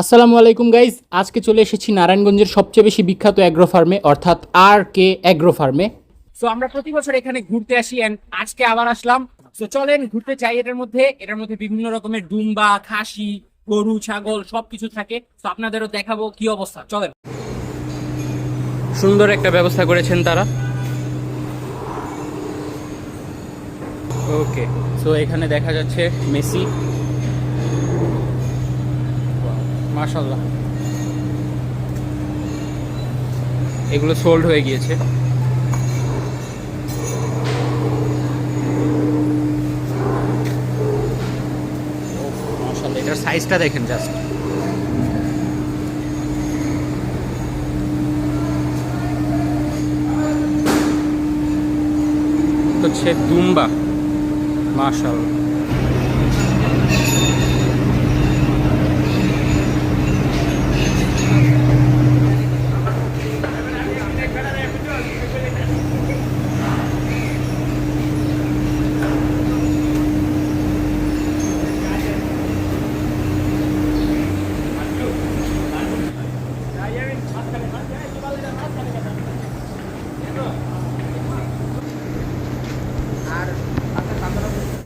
আসসালামু আলাইকুম গাইজ, আজকে চলে এসেছি নারায়ণগঞ্জের সবচেয়ে বেশি বিখ্যাত অ্যাগ্রো ফার্মে, অর্থাৎ RK অ্যাগ্রো ফার্মে। সো আমরা প্রতি বছর এখানে ঘুরতে আসি এন্ড আজকে আবার আসলাম। সো চলেন ঘুরতে চাই। এটার মধ্যে বিভিন্ন রকমের দুম্বা, খাসি, গরু, ছাগল সবকিছু থাকে। তো আপনাদেরও দেখাবো কি অবস্থা, চলেন। সুন্দর একটা ব্যবস্থা করেছেন তারা। ওকে, সো এখানে দেখা যাচ্ছে মেসি, মাশাআল্লাহ। এগুলো সোল্ড হয়ে গিয়েছে। মাশাআল্লাহ, এটার সাইজটা দেখেন জাস্ট। হচ্ছে দুম্বা, মাশাআল্লাহ।